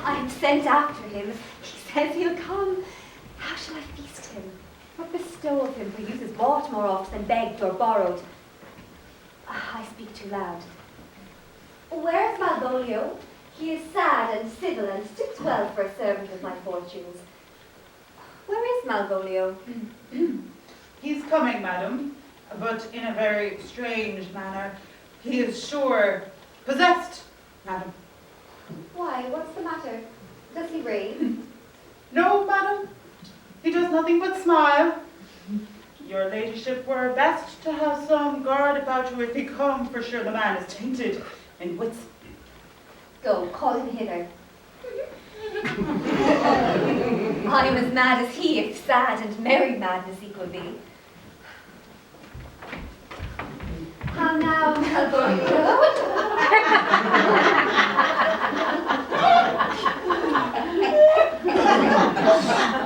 I'm sent after him. He says he'll come. How shall I feast him? What bestow of him for uses bought more oft than begged or borrowed? I speak too loud. Where's Malvolio? He is sad and civil and sits well for a servant of my fortunes. Where is Malvolio? He's coming, madam, but in a very strange manner. He is sure possessed, madam. Why, what's the matter? Does he rave? No, madam. He does nothing but smile. Your ladyship were best to have some guard about you if he come, for sure the man is tainted in wits. Go, call him hither. I am as mad as he, if sad and merry madness equal be. How now, Malvolio?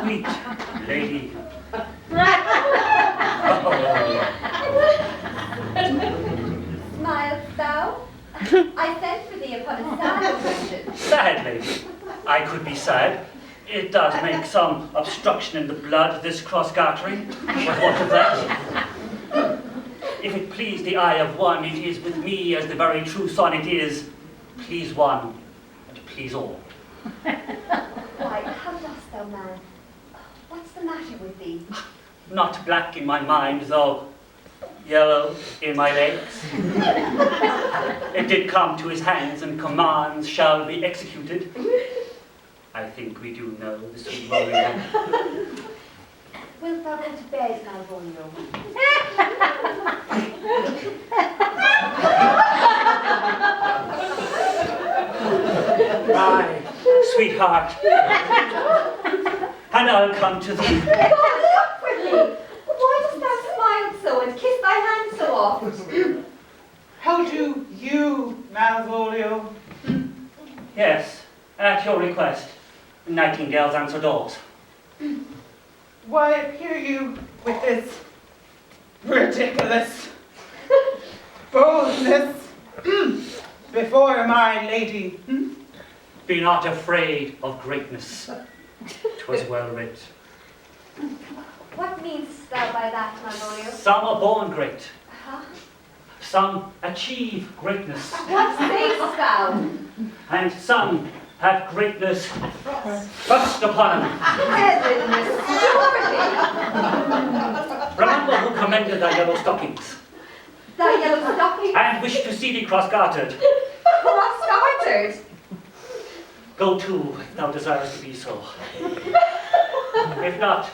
Sweet lady. Smilest thou? I sent for thee upon a sad occasion. Sad lady. I could be sad. It does make some obstruction in the blood, this cross-gartering. But what of that? If it please the eye of one, it is with me as the very true sonnet is, please one and please all. Why, how dost thou, man? What's the matter with thee? Not black in my mind, though yellow in my legs. It did come to his hands, and commands shall be executed. I think we do know the sweet warrior. Wilt thou go to bed, Malvolio? Aye, sweetheart. And I'll come to thee. God, look for thee! Why dost thou smile so and kiss thy hand so oft? How do you, Malvolio? Yes, at your request. Nightingales answer doors. Why appear you with this ridiculous boldness before my lady? Be not afraid of greatness. 'Twas well writ. What meanst thou by that, Malvolio? Some are born great. Huh? Some achieve greatness. What sayest thou? And some have greatness thrust upon them. Heaven restore thee! Remember who commended thy yellow stockings, Thy yellow stocking and wished to see thee cross-gartered. cross-gartered. Go to, if thou desirest to be so. If not,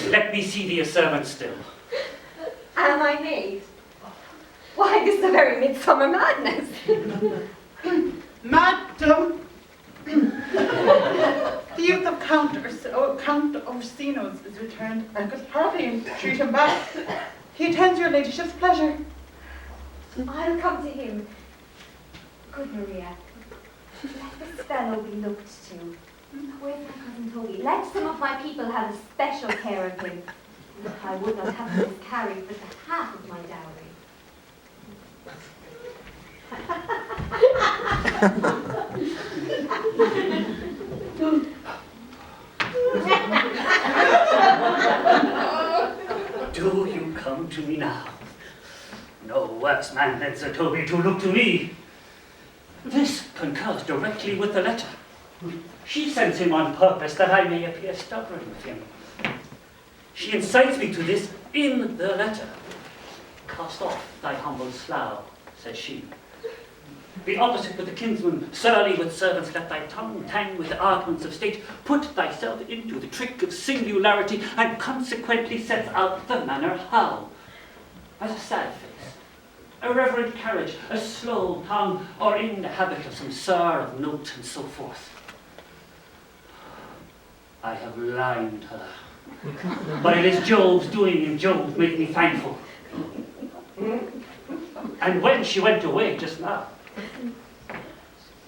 let me see thee a servant still. Am I maid? Why, this is a very midsummer madness. Madam, the youth of Count Orsino is returned. I could hardly entreat him back. He attends your ladyship's pleasure. I'll come to him. Good Maria, let this fellow be looked to. Where's my cousin Toby? Let some of my people have a special care of him. I would not have him miscarried but the half of my dowry. Do you come to me now? No worse man than Sir Toby to look to me. This concurs directly with the letter. She sends him on purpose that I may appear stubborn with him. She incites me to this in the letter. Cast off thy humble slough, says she. Be opposite with the kinsman, surly with servants, let thy tongue tang with the arguments of state, put thyself into the trick of singularity, and consequently sets out the manner how. As a sad face, a reverent carriage, a slow tongue, or in the habit of some sir of note, and so forth. I have limed her, but it is Job's doing, and Job made me thankful. And when she went away just now,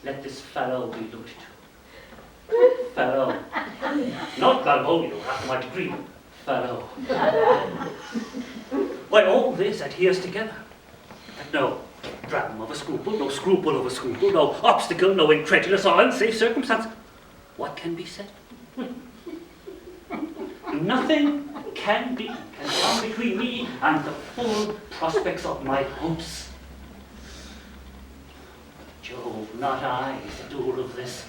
let this fellow be looked to. Fellow. Not Malvolio, after my degree. Fellow. Why, all this adheres together. But no, Dram of a scruple, no scruple of a scruple, no obstacle, no incredulous or unsafe circumstance. What can be said? Nothing can come between me and the full prospects of my hopes. Jove, not I, is the doer of this,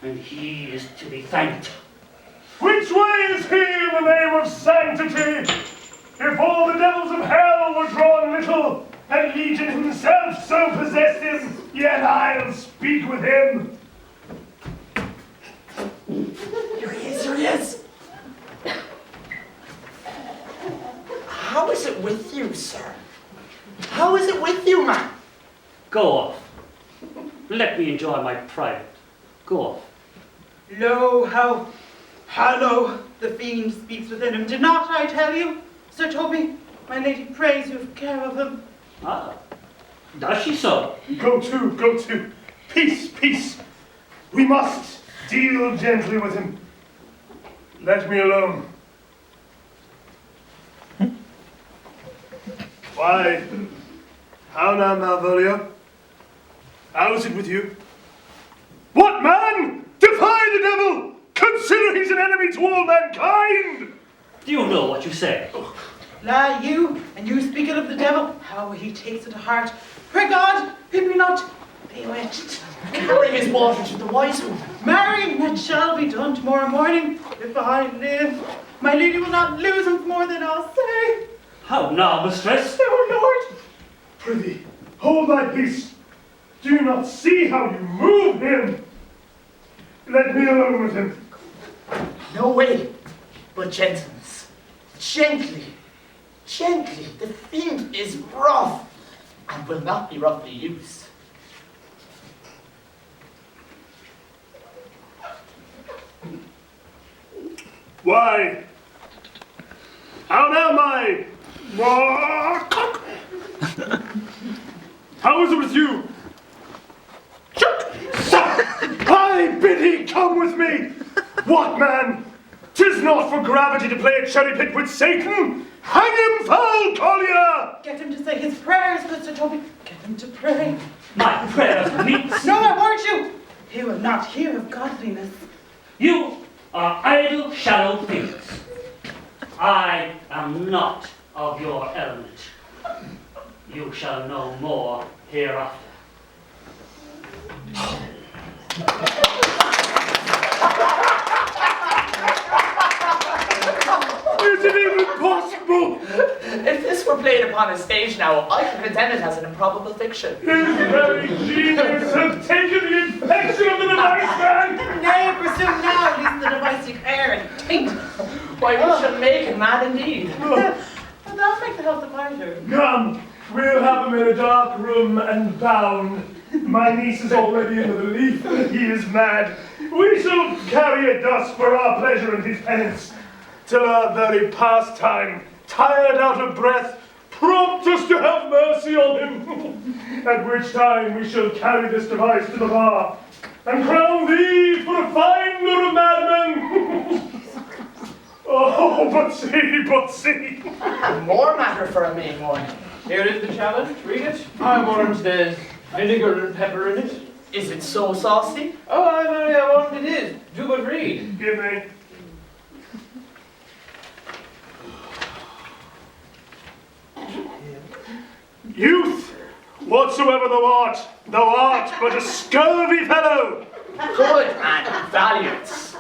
and he is to be thanked. Which way is he in the name of sanctity? If all the devils of hell were drawn little, and Legion himself so possessed him, yet I'll speak with him. Here he is. How is it with you, sir? How is it with you, man? Go off. Let me enjoy my private. Go off. Lo, how hollow the fiend speaks within him. Did not I tell you, Sir Toby? My lady prays you have care of him. Ah, does she so? Go to. Peace, peace. We must deal gently with him. Let me alone. Why, how now, Malvolio? How is it with you? What, man? Defy the devil! Consider he's an enemy to all mankind! Do you know what you say? Lie you, and you speaking of the devil, how he takes it to heart. Pray God, be we not bewitched. Carry his water to the wise woman. Marry, that shall be done tomorrow morning. If I live, my lady will not lose him more than I'll say. How now, mistress? Oh, Lord. Prithee, hold thy peace. Do you not see how you move him? Let me alone with him. No way, but gentleness. Gently. The fiend is rough, and will not be roughly used. Why? How now, my cock? How is it with you? I bid he come with me. What, man? 'Tis not for gravity to play at cherry pit with Satan. Hang him, foul collier! Get him to say his prayers, good Sir Toby. Get him to pray. My prayers meet. No, I warn you. He will not hear of godliness. You are idle, shallow things. I am not of your element. You shall know more hereafter. Is it even possible? If this were played upon a stage now, I could present it as an improbable fiction. His very genius has taken the infection of the device, man! Nay, pursue now, lest the device take air and taint. Why, we shall make a man indeed. Well, that'll make the health of pleasure. Come, we'll have him in a dark room and bound. My niece is already in the belief that he is mad. We shall carry it thus for our pleasure and his penance, till our very pastime, tired out of breath, prompt us to have mercy on him. At which time we shall carry this device to the bar, and crown thee for a finder of madmen. Oh, but see. More matter for a May morning. Here is the challenge, read it. I warrant there's vinegar and pepper in it. Is it so saucy? Oh, I warrant it is. Do but read. Give me. Youth, whatsoever thou art but a scurvy fellow. Good and valiant.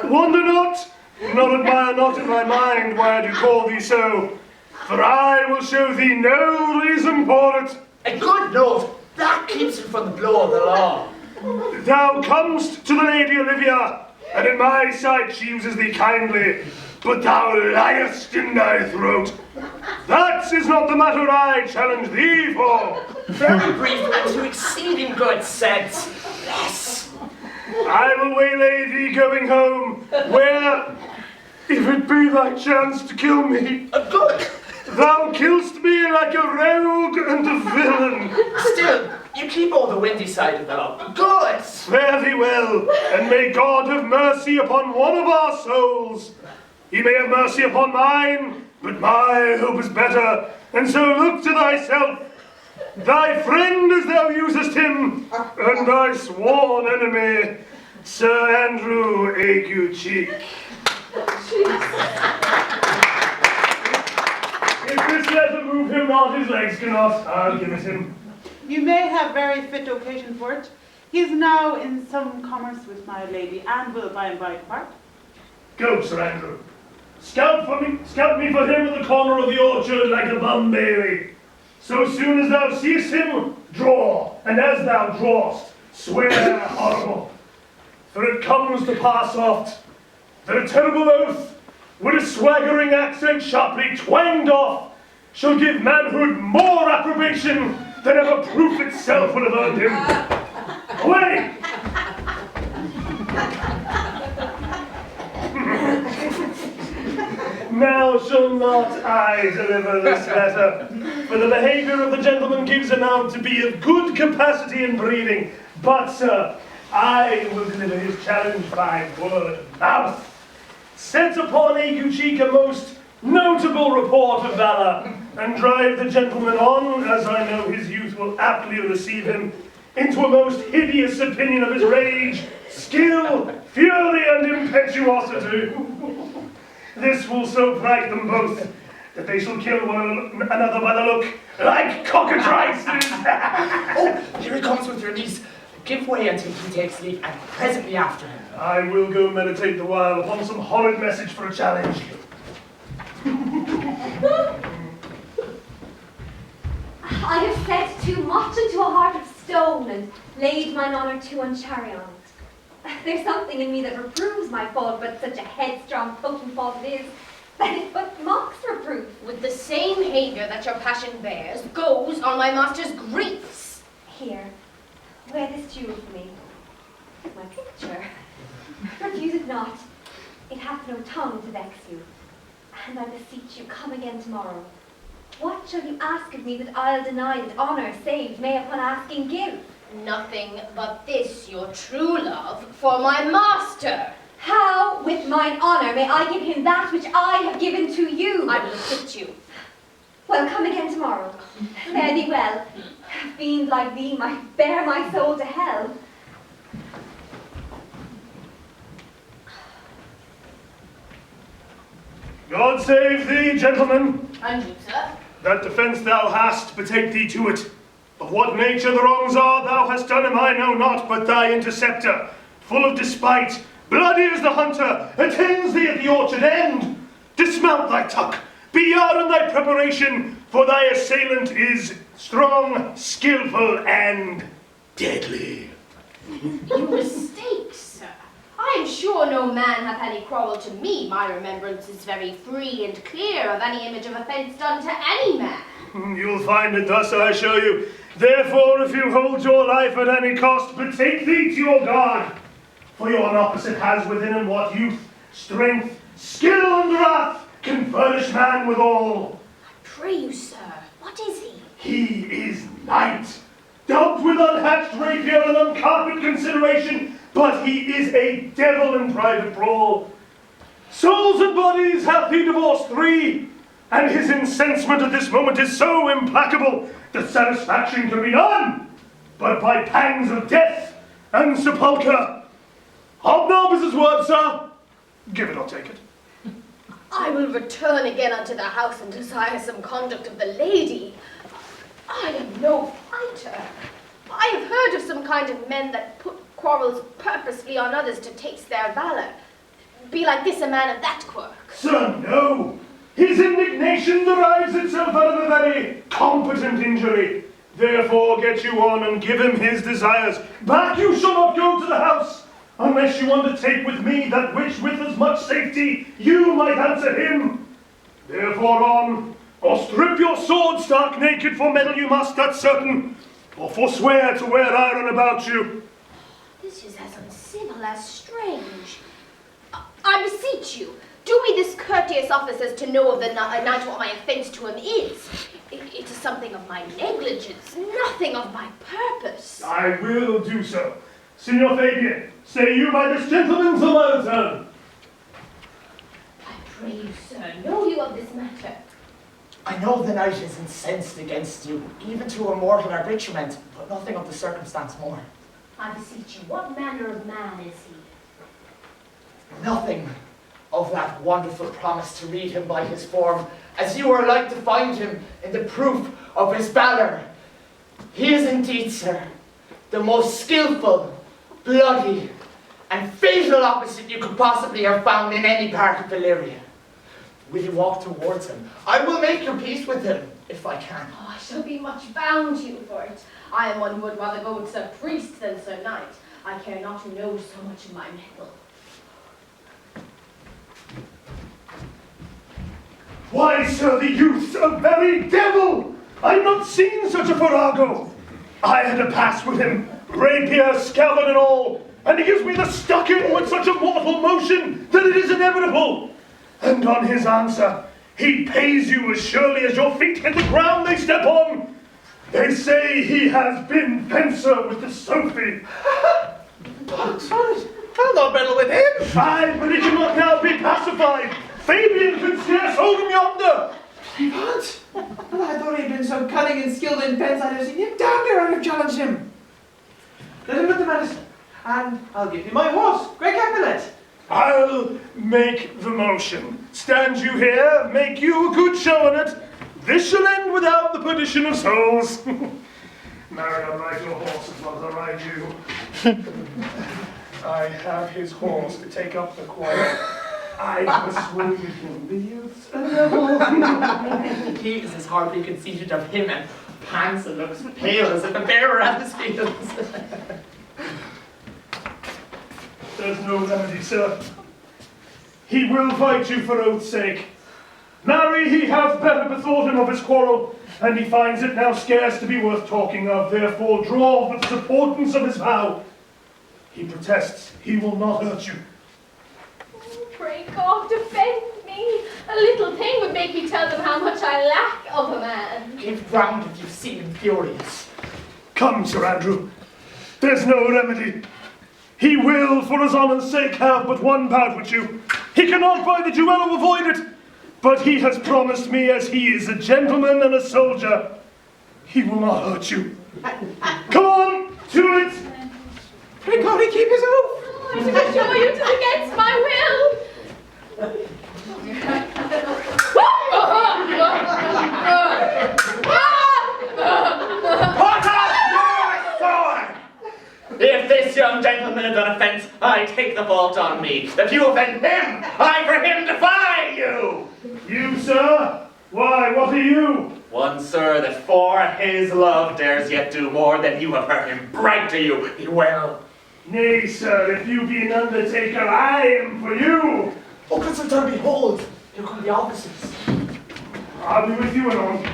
Wonder not admire not in thy mind why I do call thee so, for I will show thee no reason for it. A good note, that keeps you from the blow of the law. Thou comest to the Lady Olivia, and in my sight she uses thee kindly, but thou liest in thy throat. That is not the matter I challenge thee for. Very brief and to exceeding good sense. Yes. I will waylay thee going home, where, if it be thy chance to kill me, Good. thou killst me like a rogue and a villain. Still, you keep all the windy side of the law. Good. Fare thee well, and may God have mercy upon one of our souls. He may have mercy upon mine, but my hope is better, and so look to thyself. thy friend as thou usest him, and thy sworn enemy, Sir Andrew Ague-Cheek. If this letter move him not, his legs cannot, I'll give it him. You may have very fit occasion for it. He is now in some commerce with my lady, and will by and by depart. Go, Sir Andrew. Scout me for him at the corner of the orchard like a bum baby. So soon as thou seest him, draw, and as thou drawest, swear horrible. For it comes to pass oft that a terrible oath, with a swaggering accent sharply twanged off, shall give manhood more approbation than ever proof itself would have earned him. Away! Now shall not I deliver this letter, for the behaviour of the gentleman gives him out to be of good capacity and breeding. But, sir, I will deliver his challenge by word of mouth. Set upon Ague-Cheek a most notable report of valour, and drive the gentleman on, as I know his youth will aptly receive him, into a most hideous opinion of his rage, skill, fury, and impetuosity. This will so fright them both that they shall kill one another by the look, like cockatrices. Oh, here he comes with your niece. Give way until he takes leave, and presently after him. I will go meditate the while upon some horrid message for a challenge. I have set too much into a heart of stone, and laid mine honour too unchary on it. There's something in me that reproves my fault, but such a headstrong, potent fault it is, that it but mocks reproof. With the same behaviour that your passion bears, goes on my master's griefs. Here, wear this jewel for me. My picture. Refuse it not. It hath no tongue to vex you. And I beseech you, come again tomorrow. What shall you ask of me that I'll deny, that honour saved may upon asking give? Nothing but this, your true love, for my master. How, with mine honour, may I give him that which I have given to you? I will acquit you. Well, come again tomorrow. Fare thee well. A fiend like thee might bear my soul to hell. God save thee, gentleman. And you, sir? That defence thou hast, betake thee to it. Of what nature the wrongs are thou hast done him I know not, but thy interceptor, full of despite, bloody as the hunter, attends thee at the orchard end. Dismount thy tuck, be yard in thy preparation, for thy assailant is strong, skilful, and deadly. You mistake, sir. I am sure no man hath any quarrel to me. My remembrance is very free and clear of any image of offence done to any man. You'll find it thus, I assure you. Therefore, if you hold your life at any cost, betake thee to your guard. For yon opposite has within him what youth, strength, skill, and wrath can furnish man withal. I pray you, sir, what is he? He is night, dealt with unhatched rapier and uncarpet consideration, but he is a devil in private brawl. Souls and bodies hath he divorced 3, and his incensement at this moment is so implacable that satisfaction can be none, but by pangs of death and sepulchre. Hobnob is his word, sir. Give it or take it. I will return again unto the house and desire some conduct of the lady. I am no fighter. I have heard of some kind of men that put quarrels purposely on others to taste their valour. Be like this a man of that quirk? Sir, no. His indignation derives itself out of a very competent injury. Therefore get you on and give him his desires. Back you shall not go to the house, unless you undertake with me that which with as much safety you might answer him. Therefore on, or strip your sword stark naked, for meddle you must, that's certain, or forswear to wear iron about you. This is as uncivil as strange. I beseech you, do me this courteous office as to know of the night what my offence to him is. It is something of my negligence, nothing of my purpose. I will do so. Signor Fabian, say you by this gentleman's a well turn. I pray you, sir, know you of this matter? I know the knight is incensed against you, even to a mortal arbitrament, but nothing of the circumstance more. I beseech you, what manner of man is he? Nothing of that wonderful promise to read him by his form, as you are like to find him in the proof of his valour. He is indeed, sir, the most skillful, bloody, and fatal opposite you could possibly have found in any part of Illyria. Will you walk towards him? I will make your peace with him, if I can. Oh, I shall be much bound to you for it. I am one who would rather go with Sir Priest than Sir Knight. I care not to know so much of my mettle. Why, sir, the youth's a very devil! I've not seen such a farrago. I had a pass with him, rapier, scabbard and all, and he gives me the stuck-in with such a mortal motion that it is inevitable. And on his answer, he pays you as surely as your feet hit the ground they step on. They say he has been fencer with the Sophie. I'll not meddle with him. Aye, but he cannot now be pacified. Fabian can scarce hold him yonder. What? Well, I thought he'd been so cunning and skilled in fence, I'd have seen him down there and have challenged him. Let him with the medicine, and I'll give you my horse, Grey Capulet. I'll make the motion. Stand you here, make you a good show on it. This shall end without the perdition of souls. Marry, I'll ride your horse as well as I ride you. I have his horse to take up the quarrel. I persuaded him, the youth's a devil. He is as hardly conceited of him and pants and looks pale as if a bearer at his heels. There's no remedy, sir. He will fight you for oath's sake. Marry, he hath better bethought him of his quarrel, and he finds it now scarce to be worth talking of, therefore draw the supportance of his vow. He protests he will not hurt you. Pray God, defend me. A little thing would make me tell them how much I lack of a man. Give ground if you seem him furious. Come, Sir Andrew, there's no remedy. He will, for his honour's sake, have but one bout with you. He cannot by the duello avoid it, but he has promised me, as he is a gentleman and a soldier, he will not hurt you. Come on, to it! Pray God he keep his oath. I do assure you 'tis against my will. Put up your sword! If this young gentleman has done offence, I take the fault on me. If you offend him, I for him defy you! You, sir? Why, what are you? One, sir, that for his love dares yet do more than you have heard him brag to you. He will. Nay, sir, if you be an undertaker, I am for you. Oh, good sir, behold, here come the officers. I'll be with you anon.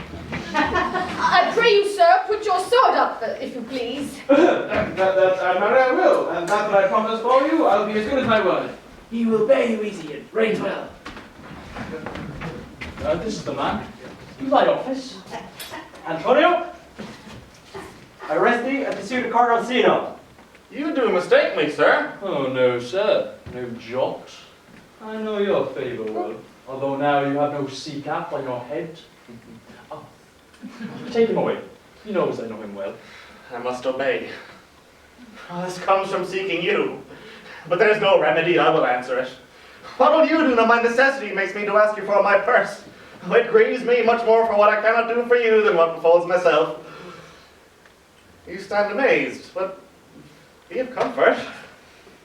I pray you, sir, put your sword up, if you please. Marry, I will, and that I promise for you, I'll be as good as my word. He will bear you easy and reign well. This is the man. Do thy office. Antonio, I arrest thee and pursue to Duke Orsino. You do mistake me, sir. Oh, no, sir. No jot. I know your favour well, although now you have no sea cap on your head. Oh. Take him away. He knows I know him well. I must obey. This comes from seeking you. But there's no remedy, I will answer it. What will you do now? My necessity makes me to ask you for my purse. It grieves me much more for what I cannot do for you than what befalls myself. You stand amazed, but be of comfort.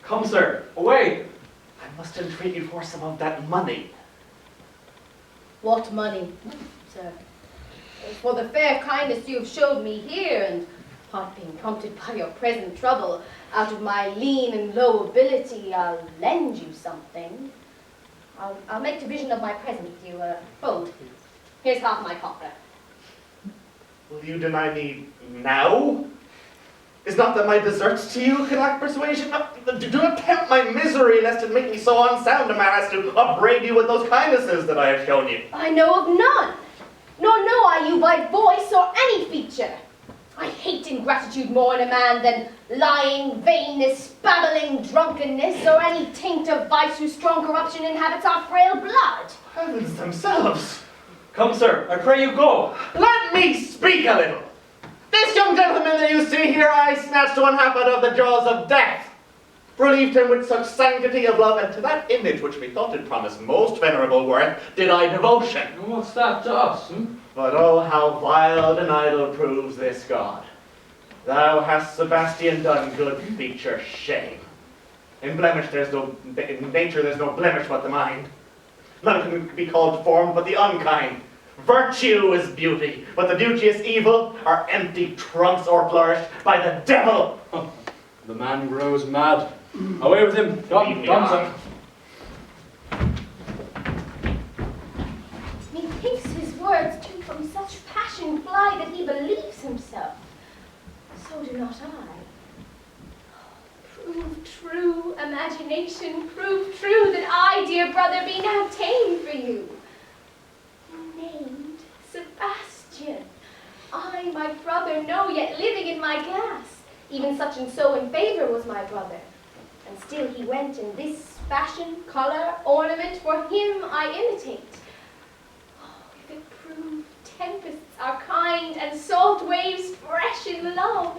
Come, sir, away. I must entreat you for some of that money. What money, sir? For the fair kindness you have showed me here, and upon being prompted by your present trouble, out of my lean and low ability, I'll lend you something. I'll make division of my present with you. Hold. Here's half my copper. Will you deny me now? Is not that my deserts to you can lack persuasion? Do not tempt my misery, lest it make me so unsound a man as to upbraid you with those kindnesses that I have shown you. I know of none, nor know I you by voice or any feature. I hate ingratitude more in a man than lying, vainness, babbling, drunkenness, or any taint of vice whose strong corruption inhabits our frail blood. Heavens themselves! Come, sir, I pray you go. Let me speak a little. This young gentleman that you see here, I snatched one half out of the jaws of death, relieved him with such sanctity of love, and to that image which methought did promise most venerable worth, did I devotion. And what's that to us, But oh, how vile and idle proves this God. Thou hast, Sebastian, done good feature shame. In nature there's no blemish but the mind. None can be called formed but the unkind. Virtue is beauty, but the beauteous evil are empty trunks o'erflourished by the devil. The man grows mad. Away with him. Come, sir. Methinks his words do from such passion fly that he believes himself. So do not I. Prove true, imagination, prove true that I, dear brother, be now tame for you. Named Sebastian, I, my brother, know, yet living in my glass. Even such and so in favor was my brother. And still he went in this fashion, color, ornament, for him I imitate. Oh, if it prove tempests are kind and salt waves fresh in love.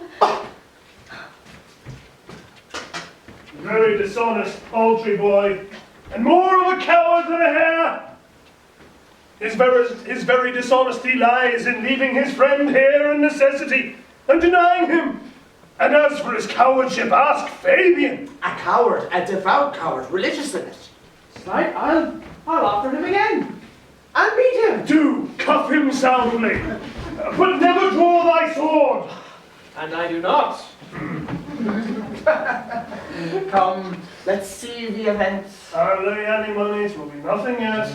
Very dishonest, paltry boy, and more of a coward than a hare. His very dishonesty lies in leaving his friend here in necessity and denying him. And as for his cowardship, ask Fabian. A coward, a devout coward, religious in it. Right, I'll offer him again. And beat him. Do cuff him soundly, but never draw thy sword. And I do not. Come, let's see the events. Hardly any monies will be nothing yet.